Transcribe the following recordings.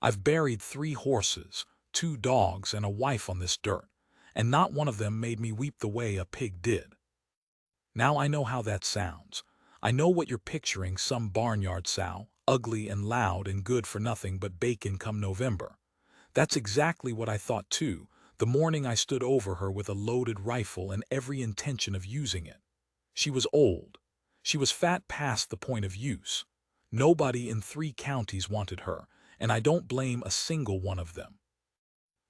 I've buried 3 horses, 2 dogs, and a wife on this dirt, and not one of them made me weep the way a pig did. Now I know how that sounds. I know what you're picturing, some barnyard sow, ugly and loud and good for nothing but bacon come November. That's exactly what I thought too, the morning I stood over her with a loaded rifle and every intention of using it. She was old. She was fat past the point of use. Nobody in 3 counties wanted her, and I don't blame a single one of them.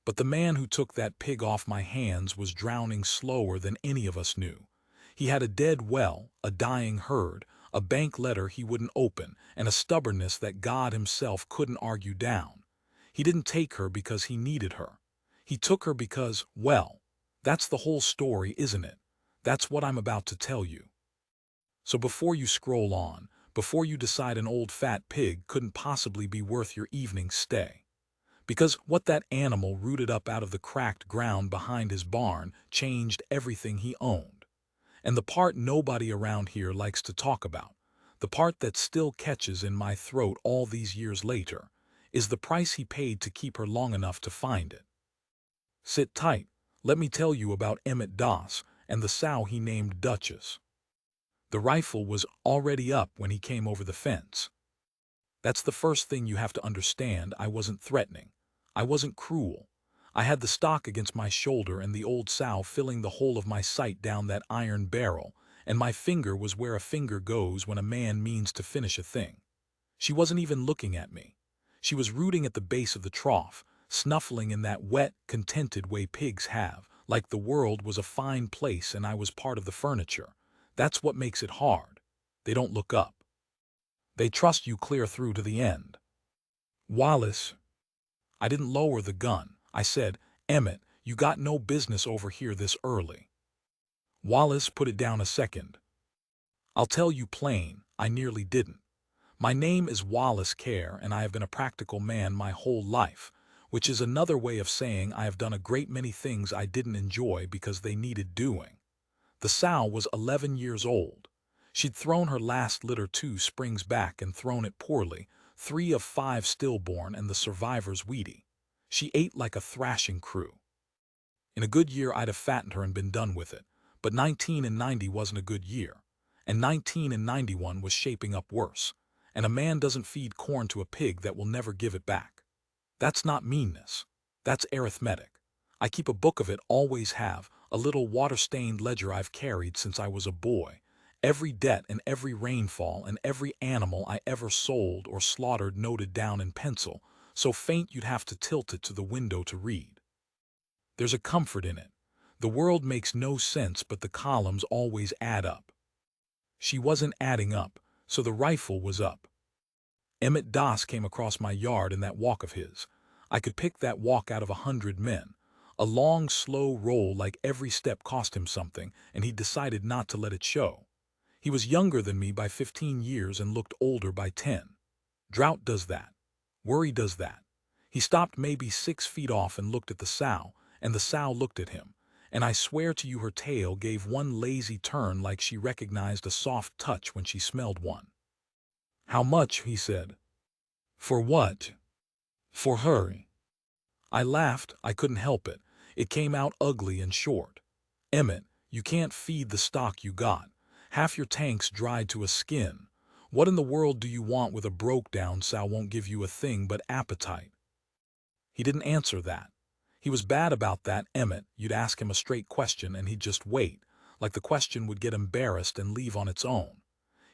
But the man who took that pig off my hands was drowning slower than any of us knew. He had a dead well, a dying herd, a bank letter he wouldn't open, and a stubbornness that God himself couldn't argue down. He didn't take her because he needed her. He took her because, well, that's the whole story, isn't it? That's what I'm about to tell you. So before you scroll on, before you decide an old fat pig couldn't possibly be worth your evening stay. Because what that animal rooted up out of the cracked ground behind his barn changed everything he owned. And the part nobody around here likes to talk about, the part that still catches in my throat all these years later, is the price he paid to keep her long enough to find it. Sit tight, let me tell you about Emmett Doss and the sow he named Duchess. The rifle was already up when he came over the fence. That's the first thing you have to understand. I wasn't threatening. I wasn't cruel. I had the stock against my shoulder and the old sow filling the whole of my sight down that iron barrel, and my finger was where a finger goes when a man means to finish a thing. She wasn't even looking at me. She was rooting at the base of the trough, snuffling in that wet, contented way pigs have, like the world was a fine place and I was part of the furniture. That's what makes it hard. They don't look up. They trust you clear through to the end. Wallace. I didn't lower the gun. I said, Emmett, you got no business over here this early. Wallace put it down a second. I'll tell you plain, I nearly didn't. My name is Wallace Care, and I have been a practical man my whole life, which is another way of saying I have done a great many things I didn't enjoy because they needed doing. The sow was 11 years old. She'd thrown her last litter 2 springs back and thrown it poorly, 3 of 5 stillborn and the survivors weedy. She ate like a thrashing crew. In a good year I'd have fattened her and been done with it, but 19 and 90 wasn't a good year, and 19 and 91 was shaping up worse, and a man doesn't feed corn to a pig that will never give it back. That's not meanness. That's arithmetic. I keep a book of it, always have, a little water-stained ledger I've carried since I was a boy. Every debt and every rainfall and every animal I ever sold or slaughtered noted down in pencil, so faint you'd have to tilt it to the window to read. There's a comfort in it. The world makes no sense, but the columns always add up. She wasn't adding up, so the rifle was up. Emmett Doss came across my yard in that walk of his. I could pick that walk out of 100 men. A long, slow roll like every step cost him something, and he decided not to let it show. He was younger than me by 15 years and looked older by 10. Drought does that. Worry does that. He stopped maybe 6 feet off and looked at the sow, and the sow looked at him, and I swear to you her tail gave one lazy turn like she recognized a soft touch when she smelled one. How much? He said. For what? For her. I laughed. I couldn't help it. It came out ugly and short. Emmett, you can't feed the stock you got. Half your tank's dried to a skin. What in the world do you want with a broke-down sow? Won't give you a thing but appetite. He didn't answer that. He was bad about that, Emmett. You'd ask him a straight question and he'd just wait, like the question would get embarrassed and leave on its own.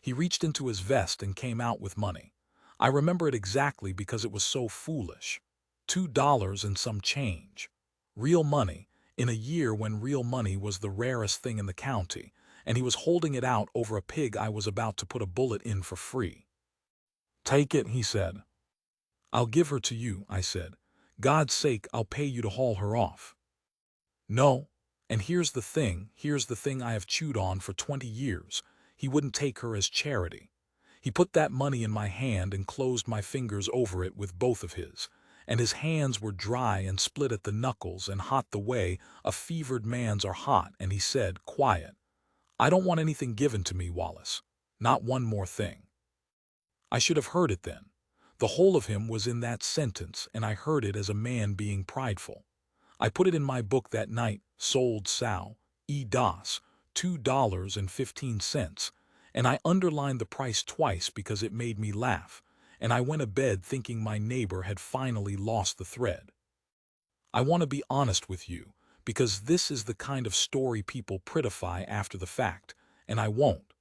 He reached into his vest and came out with money. I remember it exactly because it was so foolish. $2 and some change. Real money, in a year when real money was the rarest thing in the county, and he was holding it out over a pig I was about to put a bullet in for free. Take it, he said. I'll give her to you, I said. God's sake, I'll pay you to haul her off. No, and here's the thing I have chewed on for 20 years. He wouldn't take her as charity. He put that money in my hand and closed my fingers over it with both of his, and his hands were dry and split at the knuckles and hot the way a fevered man's are hot, and he said, quiet, I don't want anything given to me, Wallace. Not one more thing. I should have heard it then. The whole of him was in that sentence, and I heard it as a man being prideful. I put it in my book that night, sold Sal, E. Das, $2.15, and I underlined the price twice because it made me laugh, and I went to bed thinking my neighbor had finally lost the thread. I want to be honest with you, because this is the kind of story people prettify after the fact, and I won't.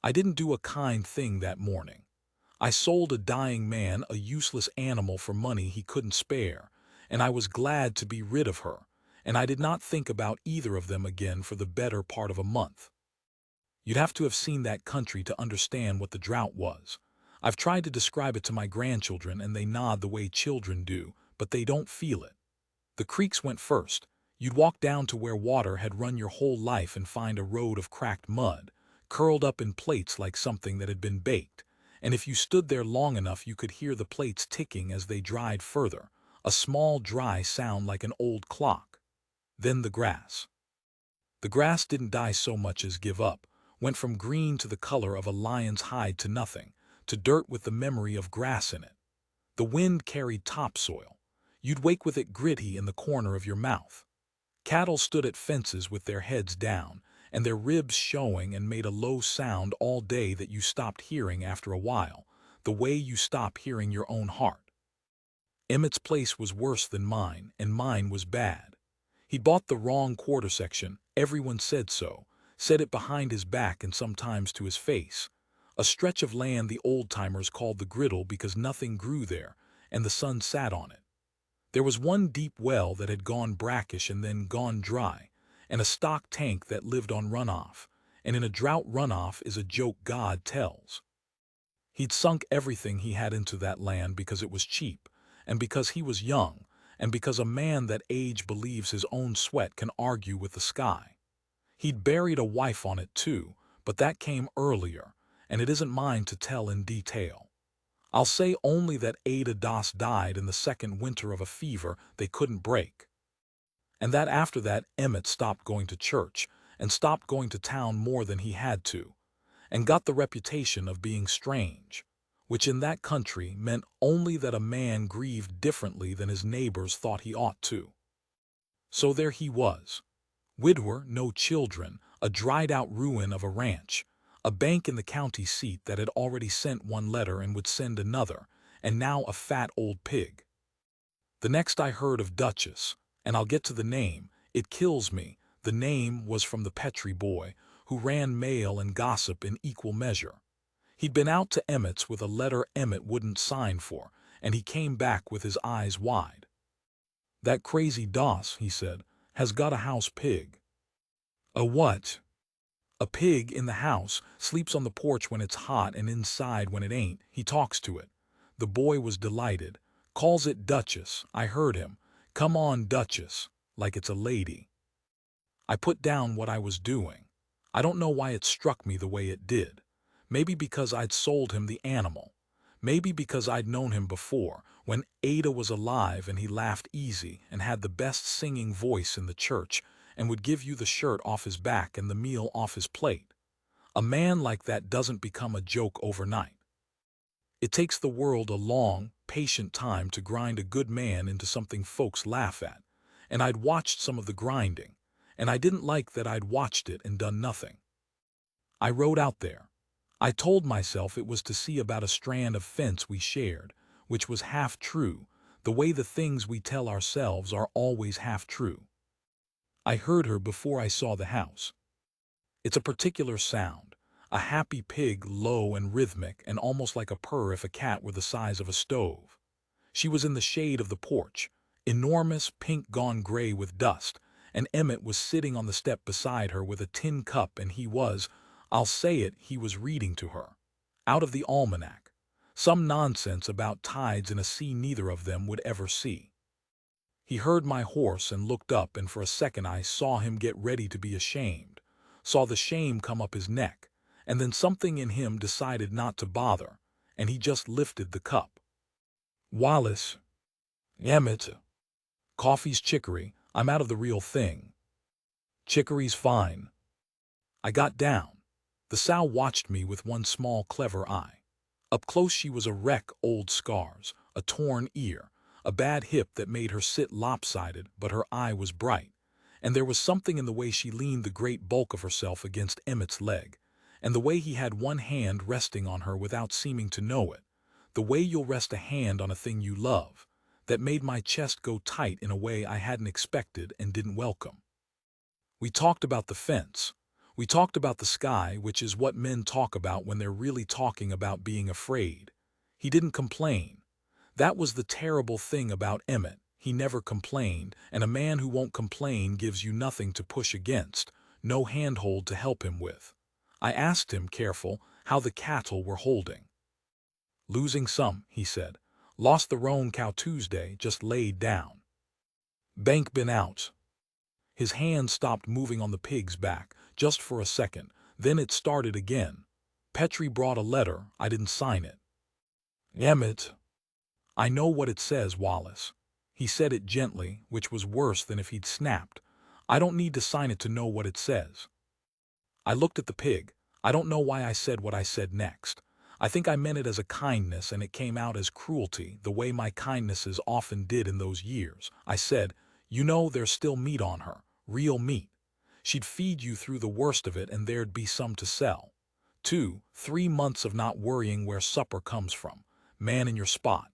I didn't do a kind thing that morning. I sold a dying man a useless animal for money he couldn't spare, and I was glad to be rid of her, and I did not think about either of them again for the better part of a month. You'd have to have seen that country to understand what the drought was. I've tried to describe it to my grandchildren, and they nod the way children do, but they don't feel it. The creeks went first. You'd walk down to where water had run your whole life and find a road of cracked mud, curled up in plates like something that had been baked, and if you stood there long enough you could hear the plates ticking as they dried further, a small dry sound like an old clock. Then the grass. The grass didn't die so much as give up, went from green to the color of a lion's hide to nothing, to dirt with the memory of grass in it. The wind carried topsoil. You'd wake with it gritty in the corner of your mouth. Cattle stood at fences with their heads down, and their ribs showing, and made a low sound all day that you stopped hearing after a while, the way you stop hearing your own heart. Emmett's place was worse than mine, and mine was bad. He'd bought the wrong quarter section, everyone said so, said it behind his back and sometimes to his face. A stretch of land the old-timers called the griddle because nothing grew there, and the sun sat on it. There was one deep well that had gone brackish and then gone dry, and a stock tank that lived on runoff, and in a drought runoff is a joke God tells. He'd sunk everything he had into that land because it was cheap, and because he was young, and because a man that age believes his own sweat can argue with the sky. He'd buried a wife on it too, but that came earlier, and it isn't mine to tell in detail. I'll say only that Ada Das died in the second winter of a fever they couldn't break. And that after that Emmett stopped going to church, and stopped going to town more than he had to, and got the reputation of being strange, which in that country meant only that a man grieved differently than his neighbors thought he ought to. So there he was. Widower, no children, a dried-out ruin of a ranch, a bank in the county seat that had already sent one letter and would send another, and now a fat old pig. The next I heard of Duchess, and I'll get to the name, it kills me, the name was from the Petrie boy, who ran mail and gossip in equal measure. He'd been out to Emmett's with a letter Emmett wouldn't sign for, and he came back with his eyes wide. "That crazy Doss," he said, "has got a house pig." "A what?" "A pig in the house, sleeps on the porch when it's hot and inside when it ain't. He talks to it." The boy was delighted. "Calls it Duchess, I heard him. Come on, Duchess," like it's a lady. I put down what I was doing. I don't know why it struck me the way it did. Maybe because I'd sold him the animal. Maybe because I'd known him before, when Ada was alive and he laughed easy and had the best singing voice in the church, and would give you the shirt off his back and the meal off his plate. A man like that doesn't become a joke overnight. It takes the world a long, patient time to grind a good man into something folks laugh at, and I'd watched some of the grinding, and I didn't like that I'd watched it and done nothing. I rode out there. I told myself it was to see about a strand of fence we shared, which was half true, the way the things we tell ourselves are always half true. I heard her before I saw the house. It's a particular sound, a happy pig, low and rhythmic and almost like a purr if a cat were the size of a stove. She was in the shade of the porch, enormous, pink gone gray with dust, and Emmett was sitting on the step beside her with a tin cup, and he was, I'll say it, he was reading to her. Out of the almanac. Some nonsense about tides in a sea neither of them would ever see. He heard my horse and looked up, and for a second I saw him get ready to be ashamed, saw the shame come up his neck, and then something in him decided not to bother, and he just lifted the cup. "Wallace." "Emmett." "Coffee's chicory, I'm out of the real thing." "Chicory's fine." I got down. The sow watched me with one small clever eye. Up close she was a wreck, old scars, a torn ear, a bad hip that made her sit lopsided, but her eye was bright. And there was something in the way she leaned the great bulk of herself against Emmett's leg, and the way he had one hand resting on her without seeming to know it, the way you'll rest a hand on a thing you love, that made my chest go tight in a way I hadn't expected and didn't welcome. We talked about the fence. We talked about the sky, which is what men talk about when they're really talking about being afraid. He didn't complain. That was the terrible thing about Emmett. He never complained, and a man who won't complain gives you nothing to push against, no handhold to help him with. I asked him, careful, how the cattle were holding. Losing some, he said. Lost the roan cow Tuesday, just laid down. Bank been out. His hand stopped moving on the pig's back, just for a second, then it started again. Petrie brought a letter, I didn't sign it. Emmett. I know what it says, Wallace. He said it gently, which was worse than if he'd snapped. I don't need to sign it to know what it says. I looked at the pig. I don't know why I said what I said next. I think I meant it as a kindness and it came out as cruelty, the way my kindnesses often did in those years. I said, you know, there's still meat on her, real meat. She'd feed you through the worst of it and there'd be some to sell. 2, 3 months of not worrying where supper comes from. Man in your spot.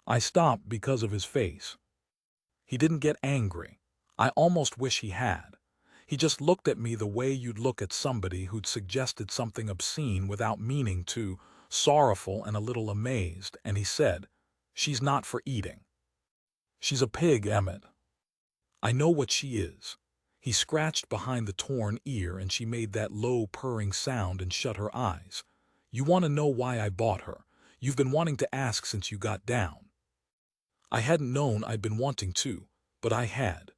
I stopped because of his face. He didn't get angry. I almost wish he had. He just looked at me the way you'd look at somebody who'd suggested something obscene without meaning to, sorrowful and a little amazed, and he said, she's not for eating. She's a pig, Emmett. I know what she is. He scratched behind the torn ear and she made that low purring sound and shut her eyes. You want to know why I bought her. You've been wanting to ask since you got down. I hadn't known I'd been wanting to, but I had.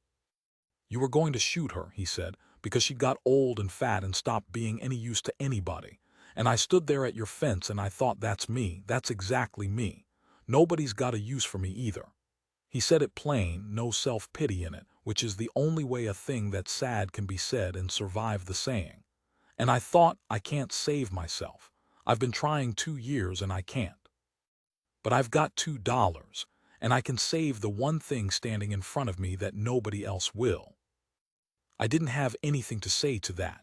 You were going to shoot her, he said, because she got old and fat and stopped being any use to anybody. And I stood there at your fence and I thought, that's me, that's exactly me. Nobody's got a use for me either. He said it plain, no self-pity in it, which is the only way a thing that's sad can be said and survive the saying. And I thought, I can't save myself. I've been trying 2 years and I can't. But I've got $2, and I can save the one thing standing in front of me that nobody else will. I didn't have anything to say to that.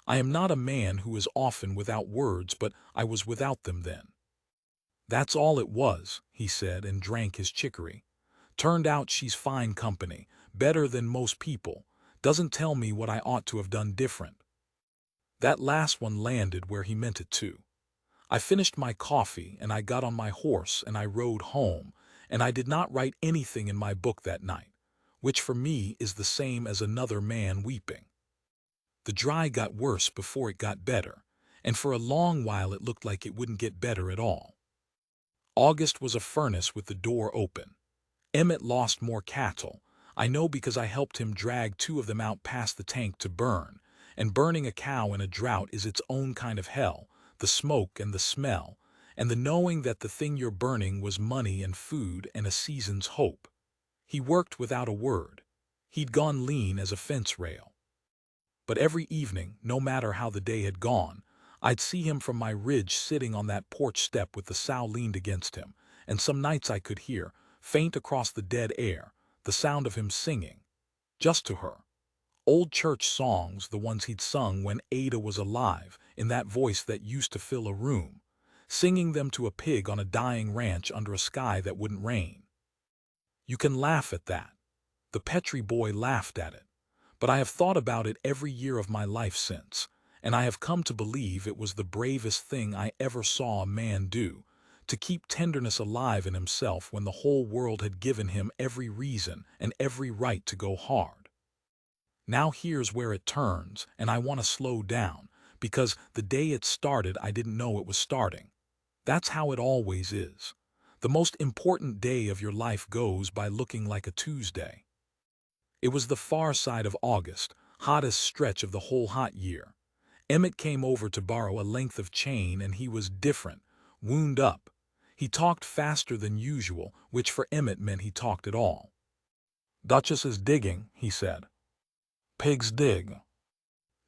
I am not a man who is often without words, but I was without them then. That's all it was, he said, and drank his chicory. Turned out she's fine company, better than most people. Doesn't tell me what I ought to have done different. That last one landed where he meant it to. I finished my coffee and I got on my horse and I rode home, and I did not write anything in my book that night, which for me is the same as another man weeping. The dry got worse before it got better, and for a long while it looked like it wouldn't get better at all. August was a furnace with the door open. Emmett lost more cattle. I know because I helped him drag 2 of them out past the tank to burn, and burning a cow in a drought is its own kind of hell, the smoke and the smell, and the knowing that the thing you're burning was money and food and a season's hope. He worked without a word. He'd gone lean as a fence rail. But every evening, no matter how the day had gone, I'd see him from my ridge sitting on that porch step with the sow leaned against him, and some nights I could hear, faint across the dead air, the sound of him singing, just to her. Old church songs, the ones he'd sung when Ada was alive, in that voice that used to fill a room, singing them to a pig on a dying ranch under a sky that wouldn't rain. You can laugh at that. The Petrie boy laughed at it. But I have thought about it every year of my life since, and I have come to believe it was the bravest thing I ever saw a man do, to keep tenderness alive in himself when the whole world had given him every reason and every right to go hard. Now here's where it turns, and I want to slow down, because the day it started I didn't know it was starting. That's how it always is. The most important day of your life goes by looking like a Tuesday. It was the far side of August, hottest stretch of the whole hot year. Emmett came over to borrow a length of chain and he was different, wound up. He talked faster than usual, which for Emmett meant he talked at all. Duchess is digging, he said. Pigs dig.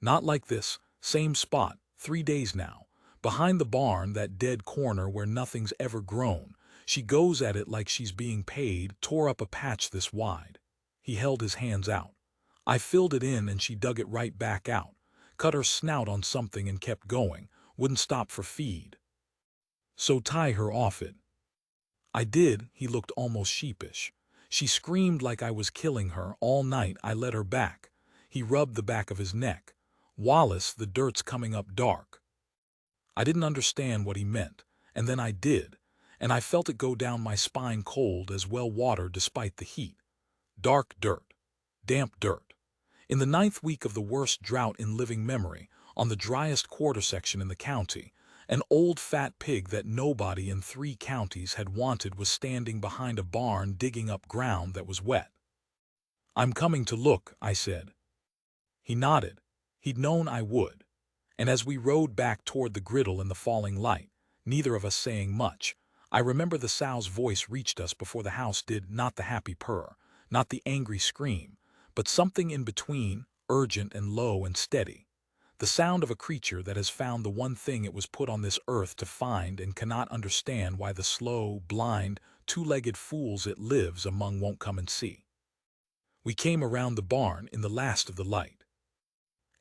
Not like this, same spot, 3 days now, Behind the barn, that dead corner where nothing's ever grown, she goes at it like she's being paid, tore up a patch this wide. He held his hands out. I filled it in and she dug it right back out, cut her snout on something and kept going, wouldn't stop for feed. So tie her off it. I did. He looked almost sheepish. She screamed like I was killing her. All night I led her back. He rubbed the back of his neck. Wallace, the dirt's coming up dark. I didn't understand what he meant, and then I did, and I felt it go down my spine, cold as well water despite the heat. Dark dirt. Damp dirt. In the 9th week of the worst drought in living memory, on the driest quarter section in the county, an old fat pig that nobody in 3 counties had wanted was standing behind a barn digging up ground that was wet. "I'm coming to look," I said. He nodded. He'd known I would. And as we rode back toward the griddle in the falling light, neither of us saying much, I remember the sow's voice reached us before the house did, not the happy purr, not the angry scream, but something in between, urgent and low and steady. The sound of a creature that has found the one thing it was put on this earth to find and cannot understand why the slow, blind, 2-legged fools it lives among won't come and see. We came around the barn in the last of the light.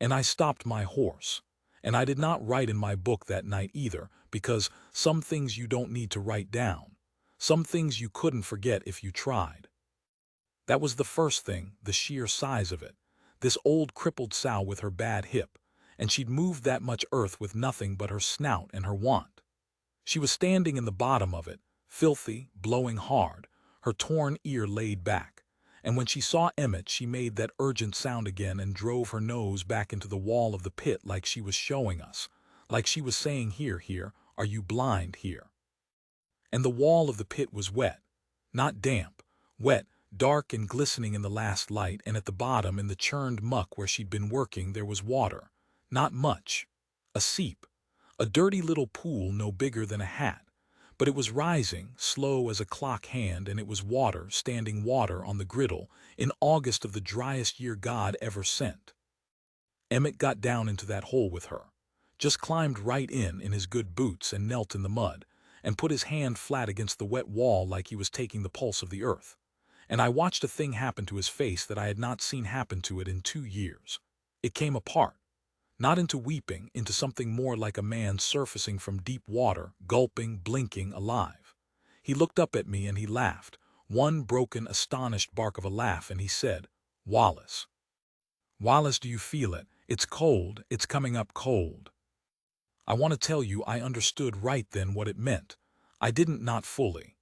And I stopped my horse. And I did not write in my book that night either, because some things you don't need to write down. Some things you couldn't forget if you tried. That was the first thing, the sheer size of it. This old crippled sow with her bad hip, and she'd moved that much earth with nothing but her snout and her want. She was standing in the bottom of it, filthy, blowing hard, her torn ear laid back. And when she saw Emmett, she made that urgent sound again and drove her nose back into the wall of the pit like she was showing us, like she was saying, "Here, here, are you blind, here?" And the wall of the pit was wet, not damp, wet, dark and glistening in the last light, and at the bottom in the churned muck where she'd been working there was water, not much, a seep, a dirty little pool no bigger than a hat. But it was rising, slow as a clock hand, and it was water, standing water on the griddle, in August of the driest year God ever sent. Emmett got down into that hole with her, just climbed right in his good boots and knelt in the mud, and put his hand flat against the wet wall like he was taking the pulse of the earth. And I watched a thing happen to his face that I had not seen happen to it in 2 years. It came apart. Not into weeping, into something more like a man surfacing from deep water, gulping, blinking, alive. He looked up at me and he laughed, one broken, astonished bark of a laugh, and he said, "Wallace. Wallace, do you feel it? It's cold, it's coming up cold." I want to tell you I understood right then what it meant. I didn't, not fully.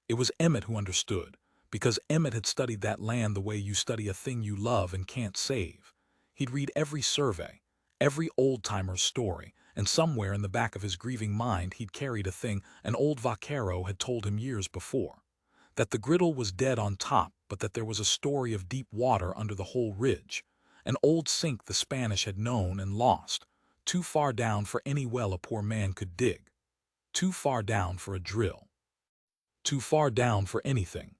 It was Emmett who understood, because Emmett had studied that land the way you study a thing you love and can't save. He'd read every survey, every old-timer's story, and somewhere in the back of his grieving mind he'd carried a thing an old vaquero had told him years before. That the griddle was dead on top, but that there was a story of deep water under the whole ridge. An old sink the Spanish had known and lost, too far down for any well a poor man could dig. Too far down for a drill. Too far down for anything.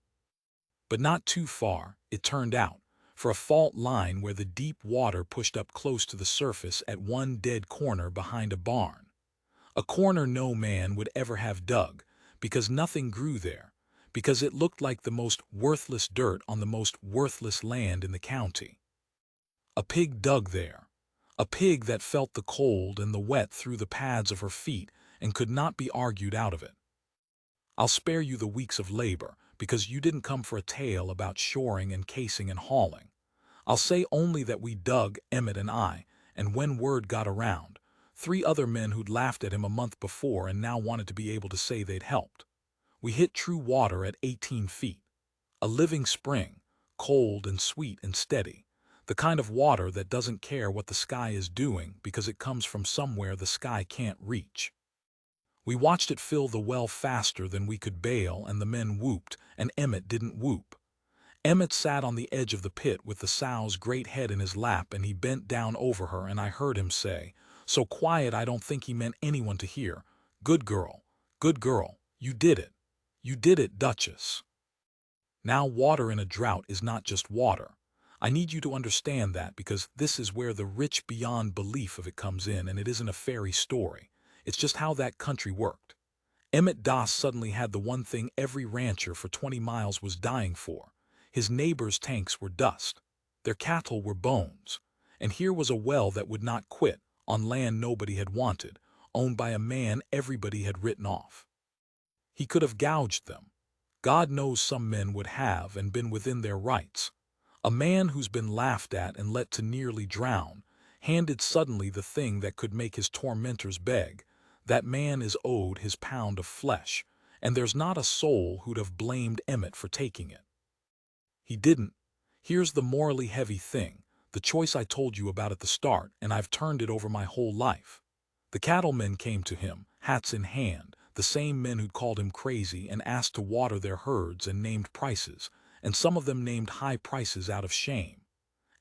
But not too far, it turned out, for a fault line where the deep water pushed up close to the surface at one dead corner behind a barn. A corner no man would ever have dug, because nothing grew there, because it looked like the most worthless dirt on the most worthless land in the county. A pig dug there, a pig that felt the cold and the wet through the pads of her feet and could not be argued out of it. I'll spare you the weeks of labor, because you didn't come for a tale about shoring and casing and hauling. I'll say only that we dug, Emmett and I, and when word got around, 3 other men who'd laughed at him a month before and now wanted to be able to say they'd helped. We hit true water at 18 feet. A living spring, cold and sweet and steady. The kind of water that doesn't care what the sky is doing because it comes from somewhere the sky can't reach. We watched it fill the well faster than we could bail, and the men whooped, and Emmett didn't whoop. Emmett sat on the edge of the pit with the sow's great head in his lap, and he bent down over her, and I heard him say, so quiet I don't think he meant anyone to hear, good girl, you did it. You did it, Duchess." Now, water in a drought is not just water. I need you to understand that, because this is where the rich beyond belief of it comes in, and it isn't a fairy story. It's just how that country worked. Emmett Doss suddenly had the one thing every rancher for 20 miles was dying for. His neighbors' tanks were dust. Their cattle were bones. And here was a well that would not quit, on land nobody had wanted, owned by a man everybody had written off. He could have gouged them. God knows some men would have and been within their rights. A man who's been laughed at and let to nearly drown, handed suddenly the thing that could make his tormentors beg. That man is owed his pound of flesh, and there's not a soul who'd have blamed Emmett for taking it. He didn't. Here's the morally heavy thing, the choice I told you about at the start, and I've turned it over my whole life. The cattlemen came to him, hats in hand, the same men who'd called him crazy and asked to water their herds and named prices, and some of them named high prices out of shame.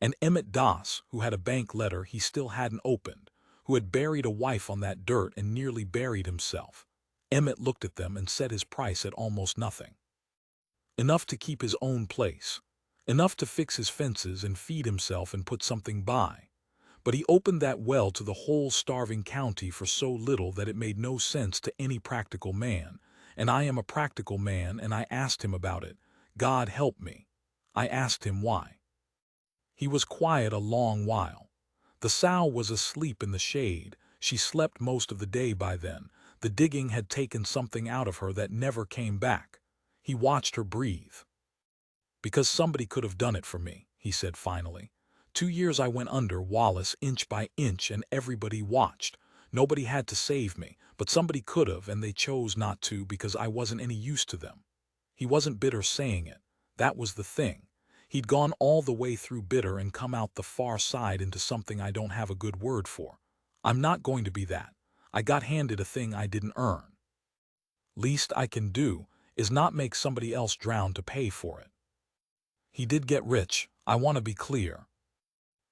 And Emmett Doss, who had a bank letter he still hadn't opened, who had buried a wife on that dirt and nearly buried himself. Emmett looked at them and set his price at almost nothing. Enough to keep his own place. Enough to fix his fences and feed himself and put something by. But he opened that well to the whole starving county for so little that it made no sense to any practical man, and I am a practical man, and I asked him about it. God help me. I asked him why. He was quiet a long while. The sow was asleep in the shade. She slept most of the day by then. The digging had taken something out of her that never came back. He watched her breathe. Because somebody could have done it for me, he said finally. 2 years I went under, Wallace, inch by inch, and everybody watched. Nobody had to save me, but somebody could have, and they chose not to because I wasn't any use to them. He wasn't bitter saying it. That was the thing. He'd gone all the way through bitter and come out the far side into something I don't have a good word for. I'm not going to be that. I got handed a thing I didn't earn. Least I can do is not make somebody else drown to pay for it. He did get rich, I want to be clear.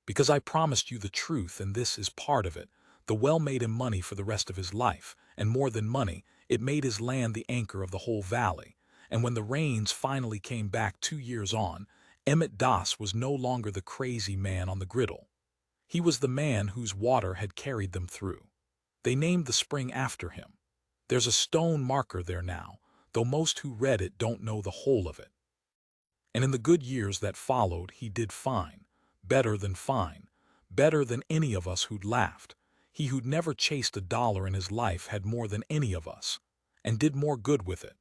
Because I promised you the truth, and this is part of it. The well made him money for the rest of his life, and more than money, it made his land the anchor of the whole valley. And when the rains finally came back 2 years on, Emmett Doss was no longer the crazy man on the griddle. He was the man whose water had carried them through. They named the spring after him. There's a stone marker there now, though most who read it don't know the whole of it. And in the good years that followed, he did fine. Better than fine. Better than any of us who'd laughed. He who'd never chased $1 in his life had more than any of us, and did more good with it.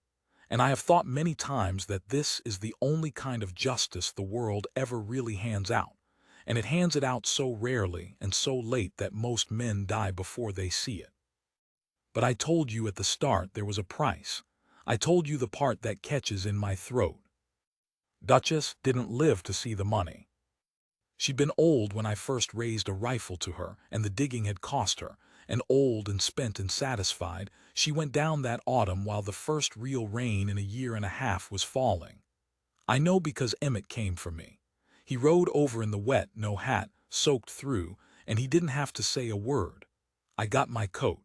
And I have thought many times that this is the only kind of justice the world ever really hands out, and it hands it out so rarely and so late that most men die before they see it. But I told you at the start there was a price. I told you the part that catches in my throat. Duchess didn't live to see the money. She'd been old when I first raised a rifle to her, and the digging had cost her, and old and spent and satisfied, she went down that autumn while the first real rain in a year and a half was falling. I know because Emmett came for me. He rode over in the wet, no hat, soaked through, and he didn't have to say a word. I got my coat.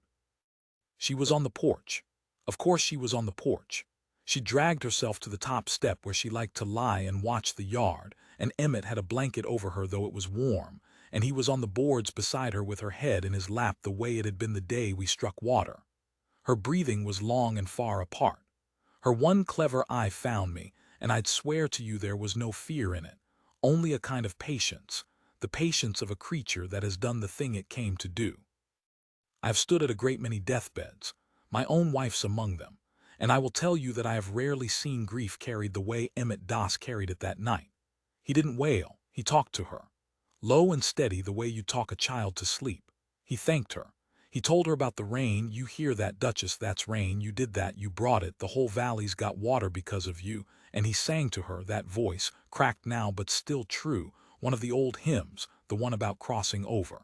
She was on the porch. Of course she was on the porch. She dragged herself to the top step where she liked to lie and watch the yard, and Emmett had a blanket over her though it was warm, and he was on the boards beside her with her head in his lap the way it had been the day we struck water. Her breathing was long and far apart. Her one clever eye found me, and I'd swear to you there was no fear in it, only a kind of patience, the patience of a creature that has done the thing it came to do. I've stood at a great many deathbeds, my own wife's among them, and I will tell you that I have rarely seen grief carried the way Emmett Doss carried it that night. He didn't wail, he talked to her. Low and steady the way you talk a child to sleep. He thanked her. He told her about the rain. You hear that, Duchess, that's rain. You did that, you brought it. The whole valley's got water because of you. And he sang to her, that voice, cracked now but still true, one of the old hymns, the one about crossing over.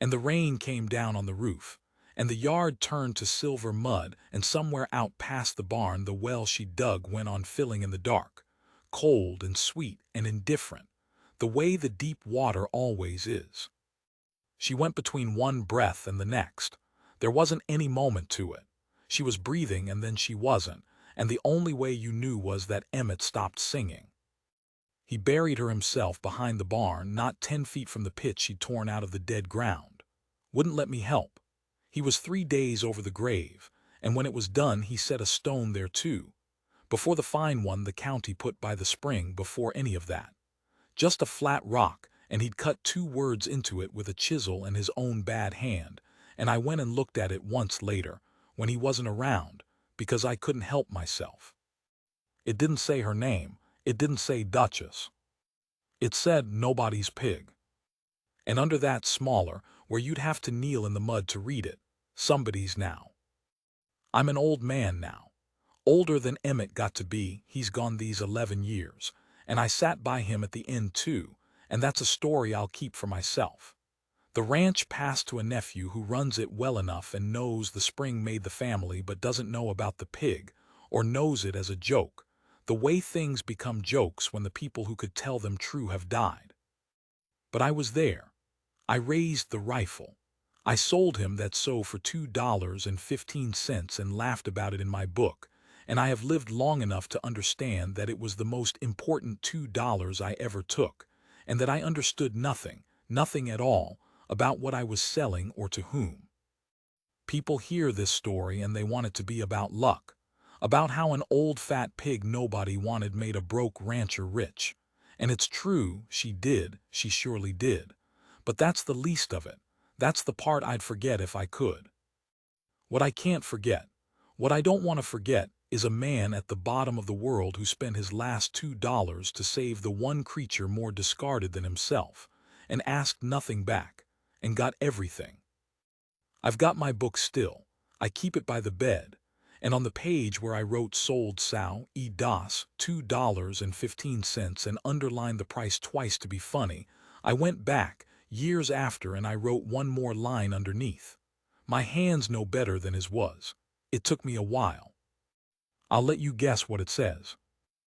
And the rain came down on the roof, and the yard turned to silver mud, and somewhere out past the barn the well she dug went on filling in the dark, cold and sweet and indifferent, the way the deep water always is. She went between one breath and the next. There wasn't any moment to it. She was breathing and then she wasn't, and the only way you knew was that Emmett stopped singing. He buried her himself behind the barn, not 10 feet from the pit she'd torn out of the dead ground. Wouldn't let me help. He was 3 days over the grave, and when it was done he set a stone there too, before the fine one the county put by the spring before any of that. Just a flat rock, and he'd cut 2 words into it with a chisel and his own bad hand, and I went and looked at it once later, when he wasn't around, because I couldn't help myself. It didn't say her name, it didn't say Duchess. It said Nobody's Pig. And under that smaller, where you'd have to kneel in the mud to read it, Somebody's Now. I'm an old man now. Older than Emmett got to be, he's gone these 11 years, and I sat by him at the end too, and that's a story I'll keep for myself. The ranch passed to a nephew who runs it well enough and knows the spring made the family but doesn't know about the pig, or knows it as a joke, the way things become jokes when the people who could tell them true have died. But I was there. I raised the rifle. I sold him that sow for $2.15 and laughed about it in my book, and I have lived long enough to understand that it was the most important $2 I ever took, and that I understood nothing, nothing at all, about what I was selling or to whom. People hear this story and they want it to be about luck, about how an old fat pig nobody wanted made a broke rancher rich. And it's true, she surely did. But that's the least of it. That's the part I'd forget if I could. What I can't forget, what I don't want to forget, is a man at the bottom of the world who spent his last $2 to save the one creature more discarded than himself, and asked nothing back, and got everything. I've got my book still. I keep it by the bed, and on the page where I wrote sold sow, $2.15 and underlined the price twice to be funny, I went back, years after, and I wrote one more line underneath. My hand's no better than his was. It took me a while. I'll let you guess what it says.